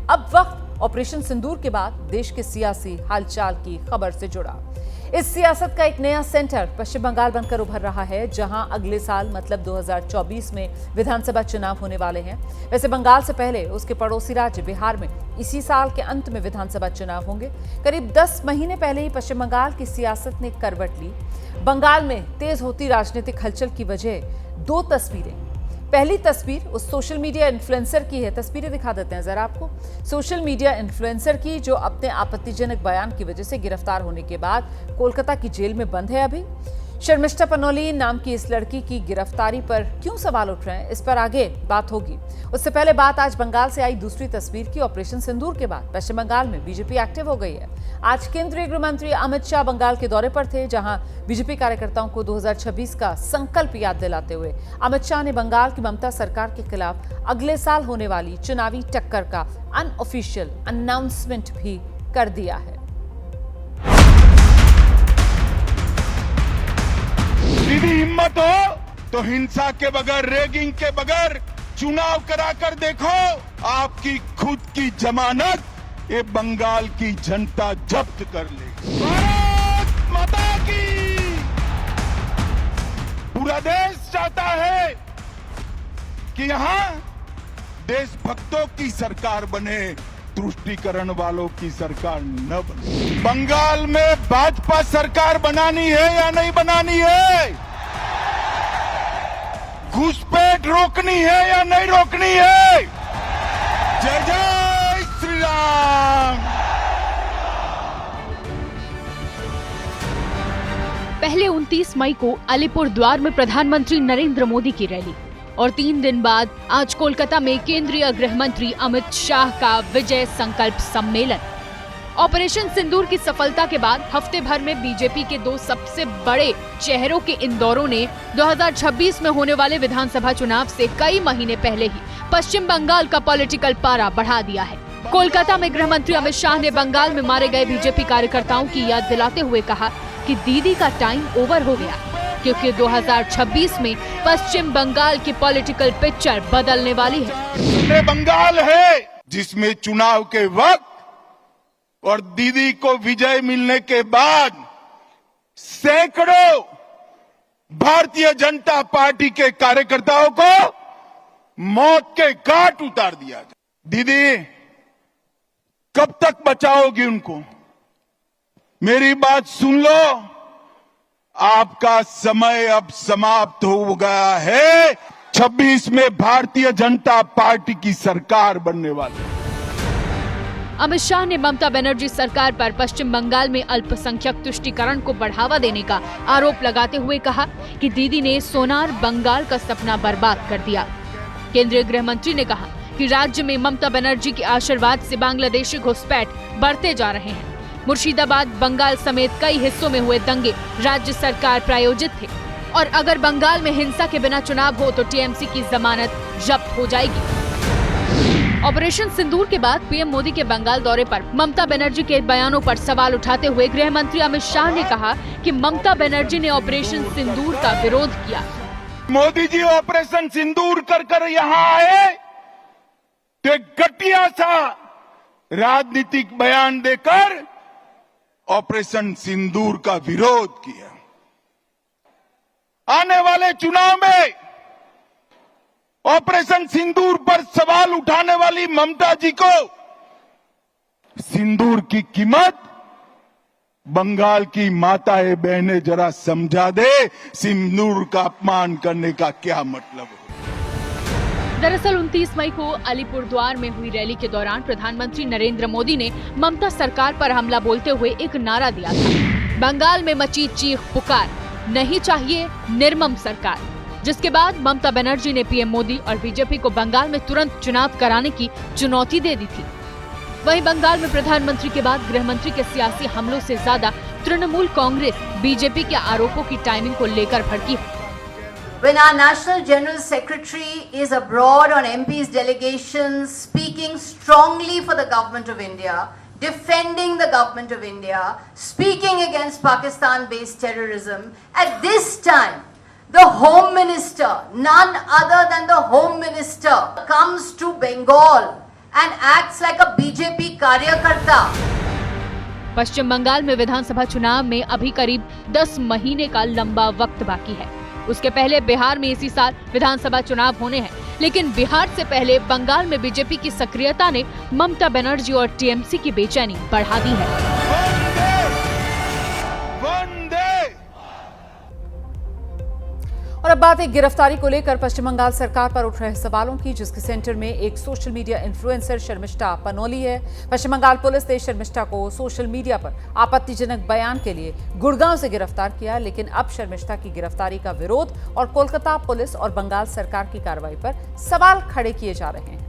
अब वक्त ऑपरेशन सिंदूर के बाद देश के सियासी हालचाल की खबर से जुड़ा। इस सियासत का एक नया सेंटर पश्चिम बंगाल बनकर उभर रहा है, जहां अगले साल मतलब 2024 में विधानसभा चुनाव होने वाले हैं। वैसे बंगाल से पहले उसके पड़ोसी राज्य बिहार में इसी साल के अंत में विधानसभा चुनाव होंगे। करीब 10 महीने पहले ही पश्चिम बंगाल की सियासत ने करवट ली। बंगाल में तेज होती राजनीतिक हलचल की वजह दो तस्वीरें। पहली तस्वीर उस सोशल मीडिया इन्फ्लुएंसर की है। तस्वीरें दिखा देते हैं जरा आपको। सोशल मीडिया इन्फ्लुएंसर की, जो अपने आपत्तिजनक बयान की वजह से गिरफ्तार होने के बाद कोलकाता की जेल में बंद है अभी। शर्मिष्ठा पनोली नाम की इस लड़की की गिरफ्तारी पर क्यों सवाल उठ रहे हैं, इस पर आगे बात होगी। उससे पहले बात आज बंगाल से आई दूसरी तस्वीर की। ऑपरेशन सिंदूर के बाद पश्चिम बंगाल में बीजेपी एक्टिव हो गई है। आज केंद्रीय गृह मंत्री अमित शाह बंगाल के दौरे पर थे, जहां बीजेपी कार्यकर्ताओं को 2026 का संकल्प याद दिलाते हुए अमित शाह ने बंगाल की ममता सरकार के खिलाफ अगले साल होने वाली चुनावी टक्कर का अनऑफिशियल अनाउंसमेंट भी कर दिया है। दीदी हिम्मत हो तो हिंसा के बगैर, रेगिंग के बगैर चुनाव कराकर देखो। आपकी खुद की जमानत ये बंगाल की जनता जब्त कर ले। भारत माता की! पूरा देश चाहता है कि यहां देशभक्तों की सरकार बने, तुष्टीकरण वालों की सरकार न बने। बंगाल में भाजपा सरकार बनानी है या नहीं बनानी है? घुसपैठ रोकनी है या नहीं रोकनी है? जय जय श्री राम। पहले 29 मई को अलीपुरद्वार में प्रधानमंत्री नरेंद्र मोदी की रैली और 3 दिन बाद आज कोलकाता में केंद्रीय गृह मंत्री अमित शाह का विजय संकल्प सम्मेलन। ऑपरेशन सिंदूर की सफलता के बाद हफ्ते भर में बीजेपी के दो सबसे बड़े चेहरों के इन दौरों ने 2026 में होने वाले विधानसभा चुनाव से कई महीने पहले ही पश्चिम बंगाल का पॉलिटिकल पारा बढ़ा दिया है। कोलकाता में गृह मंत्री अमित शाह ने बंगाल में मारे गए बीजेपी कार्यकर्ताओं की याद दिलाते हुए कहा कि दीदी का टाइम ओवर हो गया, क्योंकि 2026 में पश्चिम बंगाल की पॉलिटिकल पिक्चर बदलने वाली है। बंगाल है जिसमें चुनाव के वक्त और दीदी को विजय मिलने के बाद सैकड़ों भारतीय जनता पार्टी के कार्यकर्ताओं को मौत के घाट उतार दिया जाए। दीदी कब तक बचाओगी उनको? मेरी बात सुन लो, आपका समय अब समाप्त हो गया है। 26 में भारतीय जनता पार्टी की सरकार बनने वाली है। अमित शाह ने ममता बनर्जी सरकार पर पश्चिम बंगाल में अल्पसंख्यक तुष्टीकरण को बढ़ावा देने का आरोप लगाते हुए कहा कि दीदी ने सोनार बंगाल का सपना बर्बाद कर दिया। केंद्रीय गृह मंत्री ने कहा कि राज्य में ममता बनर्जी के आशीर्वाद से बांग्लादेशी घुसपैठ बढ़ते जा रहे हैं। मुर्शिदाबाद, बंगाल समेत कई हिस्सों में हुए दंगे राज्य सरकार प्रायोजित थे और अगर बंगाल में हिंसा के बिना चुनाव हो तो टीएमसी की जमानत जब्त हो जाएगी। ऑपरेशन सिंदूर के बाद पीएम मोदी के बंगाल दौरे पर ममता बनर्जी के बयानों पर सवाल उठाते हुए गृह मंत्री अमित शाह ने कहा कि ममता बनर्जी ने ऑपरेशन सिंदूर का विरोध किया। मोदी जी ऑपरेशन सिंदूर कर यहाँ आए तो एक घटिया सा राजनीतिक बयान देकर ऑपरेशन सिंदूर का विरोध किया। आने वाले चुनाव में ऑपरेशन सिंदूर पर सवाल उठाने वाली ममता जी को सिंदूर की कीमत बंगाल की माताएं बहनें जरा समझा दे, सिंदूर का अपमान करने का क्या मतलब है। दरअसल 29 मई को अलीपुरद्वार में हुई रैली के दौरान प्रधानमंत्री नरेंद्र मोदी ने ममता सरकार पर हमला बोलते हुए एक नारा दिया था, बंगाल में मची चीख पुकार, नहीं चाहिए निर्मम सरकार। जिसके बाद ममता बनर्जी ने पीएम मोदी और बीजेपी को बंगाल में तुरंत चुनाव कराने की चुनौती दे दी थी। वहीं बंगाल में प्रधानमंत्री के बाद गृह मंत्री के सियासी हमलों से ज्यादा तृणमूल कांग्रेस बीजेपी के आरोपों की टाइमिंग को लेकर भड़की है। When our National General Secretary is abroad on MPs delegations, speaking strongly for the government of India, defending the government of India, speaking against Pakistan-based terrorism, at this time, the Home Minister, none other than the Home Minister, comes to Bengal and acts like a BJP karyakarta. पश्चिम बंगाल में विधानसभा चुनाव में अभी करीब 10 महीने का लंबा वक्त बाकी है। उसके पहले बिहार में इसी साल विधानसभा चुनाव होने हैं, लेकिन बिहार से पहले बंगाल में बीजेपी की सक्रियता ने ममता बनर्जी और टीएमसी की बेचैनी बढ़ा दी है। और अब बात एक गिरफ्तारी को लेकर पश्चिम बंगाल सरकार पर उठ रहे सवालों की, जिसके सेंटर में एक social media influencer Sharmishtha Panoli है। पश्चिम बंगाल पुलिस ने शर्मिष्ठा को सोशल मीडिया पर आपत्तिजनक बयान के लिए गुड़गांव से गिरफ्तार किया, लेकिन अब शर्मिष्ठा की गिरफ्तारी का विरोध और कोलकाता पुलिस और बंगाल सरकार की कार्रवाई पर सवाल खड़े किए जा रहे हैं।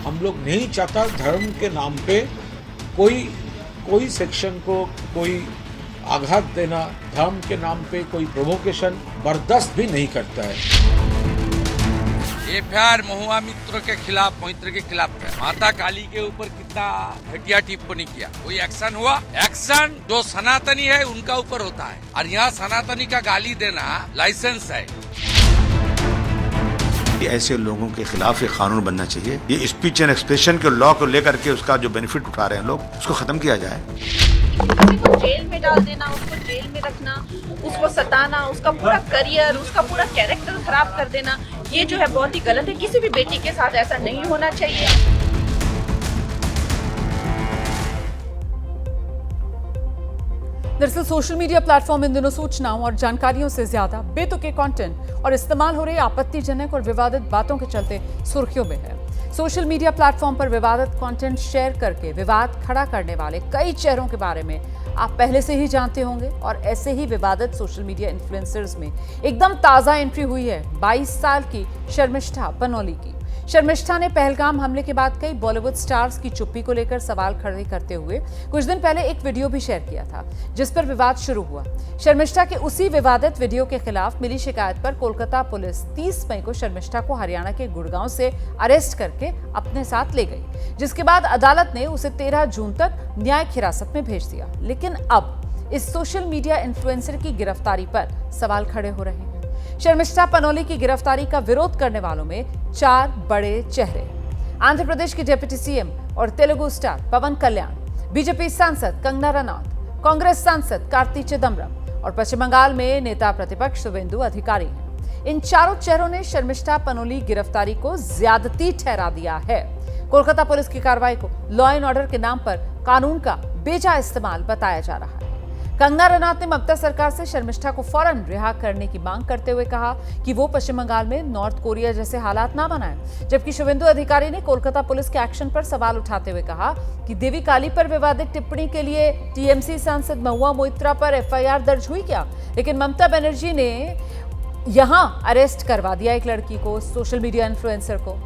हम लोग नहीं चाहता धर्म के नाम पे कोई सेक्शन को कोई आघात देना, धर्म के नाम पे कोई प्रोवोकेशन बर्दाश्त भी नहीं करता है। एफआईआर महुआ मित्र के खिलाफ, मैत्र के खिलाफ है। माता काली के ऊपर कितना घटिया टिप्पणी किया, कोई एक्शन हुआ? एक्शन जो सनातनी है उनका ऊपर होता है, और यहाँ सनातनी का गाली देना लाइसेंस है। ऐसे लोगों के खिलाफ एक कानून बनना चाहिए। ये स्पीच एंड एक्सप्रेशन के लॉ को लेकर के उसका जो बेनिफिट उठा रहे हैं लोग, उसको खत्म किया जाए। किसी को जेल में डाल देना, उसको जेल में रखना, उसको सताना, उसका पूरा करियर, उसका पूरा कैरेक्टर खराब कर देना, ये जो है बहुत ही गलत है। किसी भी बेटी के साथ ऐसा नहीं होना चाहिए। दरअसल सोशल मीडिया प्लेटफॉर्म इन दिनों सूचनाओं और जानकारियों से ज्यादा बेतुके कंटेंट और इस्तेमाल हो रही आपत्तिजनक और विवादित बातों के चलते सुर्खियों में है। सोशल मीडिया प्लेटफॉर्म पर विवादित कंटेंट शेयर करके विवाद खड़ा करने वाले कई चेहरों के बारे में आप पहले से ही जानते होंगे, और ऐसे ही विवादित सोशल मीडिया इन्फ्लुएंसर्स में एकदम ताजा एंट्री हुई है 22 साल की शर्मिष्ठा पनोली की। शर्मिष्ठा ने पहलगाम हमले के बाद कई बॉलीवुड स्टार्स की चुप्पी को लेकर सवाल खड़े करते हुए कुछ दिन पहले एक वीडियो भी शेयर किया था, जिस पर विवाद शुरू हुआ। शर्मिष्ठा के उसी विवादित वीडियो के खिलाफ मिली शिकायत पर कोलकाता पुलिस 30 मई को शर्मिष्ठा को हरियाणा के गुड़गांव से अरेस्ट करके अपने साथ ले गई, जिसके बाद अदालत ने उसे 13 जून तक न्यायिक हिरासत में भेज दिया। लेकिन अब इस सोशल मीडिया इन्फ्लुएंसर की गिरफ्तारी पर सवाल खड़े हो रहे हैं। शर्मिष्ठा पनोली की गिरफ्तारी का विरोध करने वालों में 4 बड़े चेहरे, आंध्र प्रदेश के डिप्टी सीएम और तेलुगु स्टार पवन कल्याण, बीजेपी सांसद कंगना रनौत, कांग्रेस सांसद कार्ति चिदम्बरम और पश्चिम बंगाल में नेता प्रतिपक्ष शुवेंदु अधिकारी हैं। इन चारों चेहरों ने शर्मिष्ठा पनोली गिरफ्तारी को ज्यादती ठहरा दिया है। कोलकाता पुलिस की कार्रवाई को लॉ एंड ऑर्डर के नाम पर कानून का बेजा इस्तेमाल बताया जा रहा है। कंगना रनौत ने ममता सरकार से शर्मिष्ठा को फौरन रिहा करने की मांग करते हुए कहा कि वो पश्चिम बंगाल में नॉर्थ कोरिया जैसे हालात ना बनाएं, जबकि शुवेंदु अधिकारी ने कोलकाता पुलिस के एक्शन पर सवाल उठाते हुए कहा कि देवी काली पर विवादित टिप्पणी के लिए टीएमसी सांसद महुआ मोइत्रा पर एफआईआर दर्ज हुई क्या? लेकिन ममता बनर्जी ने यहां अरेस्ट करवा दिया एक लड़की को, सोशल मीडिया इन्फ्लुएंसर को।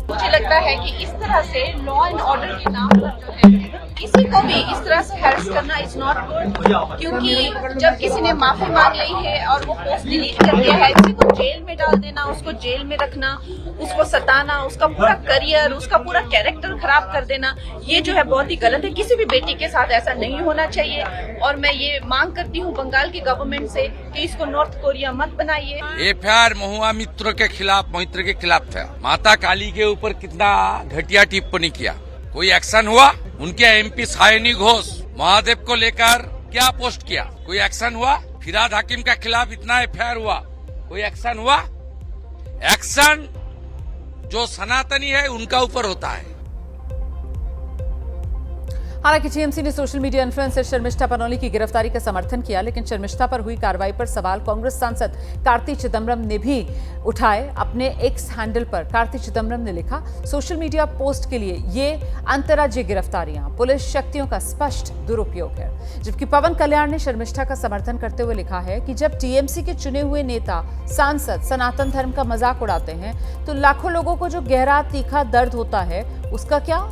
मुझे लगता है कि इस तरह से लॉ एंड ऑर्डर के नाम पर जो है किसी को भी इस तरह से हैरेस करना इज नॉट गुड, क्योंकि जब किसी ने माफी मांग ली है और वो पोस्ट डिलीट कर दिया है, किसी को जेल में डाल देना, उसको जेल में रखना, उसको सताना, उसका पूरा करियर, उसका पूरा कैरेक्टर खराब कर देना, ये जो है बहुत ही गलत है। किसी भी बेटी के साथ ऐसा नहीं होना चाहिए, और मैं ये मांग करती हूँ बंगाल की गवर्नमेंट से कि इसको नॉर्थ कोरिया मत बनाइए। एफआईआर महुआ मित्र के खिलाफ, मैत्र के खिलाफ था। माता काली के ऊपर कितना घटिया टिप्पणी किया, कोई एक्शन हुआ? उनके एमपी सायनी घोष महादेव को लेकर क्या पोस्ट किया, कोई एक्शन हुआ? फिराद हाकिम के खिलाफ इतना एफआईआर हुआ, कोई एक्शन हुआ? एक्शन जो सनातनी है उनका ऊपर होता है। हालांकि टीएमसी ने social media influencer Sharmishtha Panoli की गिरफ्तारी का समर्थन किया, लेकिन शर्मिष्ठा पर हुई कार्रवाई पर सवाल कांग्रेस सांसद कार्ति चिदम्बरम ने भी उठाए। अपने एक्स हैंडल पर कार्ति चिदम्बरम ने लिखा, सोशल मीडिया पोस्ट के लिए ये अंतर्राज्यीय गिरफ्तारियां पुलिस शक्तियों का स्पष्ट दुरुपयोग है। जबकि पवन कल्याण ने शर्मिष्ठा का समर्थन करते हुए लिखा है कि जब टीएमसी के चुने हुए नेता सांसद सनातन धर्म का मजाक उड़ाते हैं तो लाखों लोगों को जो गहरा तीखा दर्द होता है उसका क्या?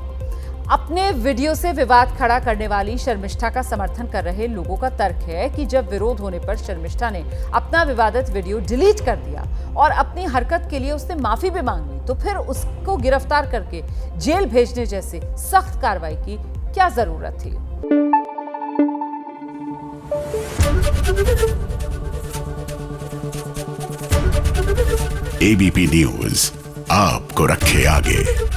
अपने वीडियो से विवाद खड़ा करने वाली शर्मिष्ठा का समर्थन कर रहे लोगों का तर्क है कि जब विरोध होने पर शर्मिष्ठा ने अपना विवादित वीडियो डिलीट कर दिया और अपनी हरकत के लिए उसने माफी भी मांग ली, तो फिर उसको गिरफ्तार करके जेल भेजने जैसे सख्त कार्रवाई की क्या जरूरत थी? एबीपी न्यूज आपको रखे आगे।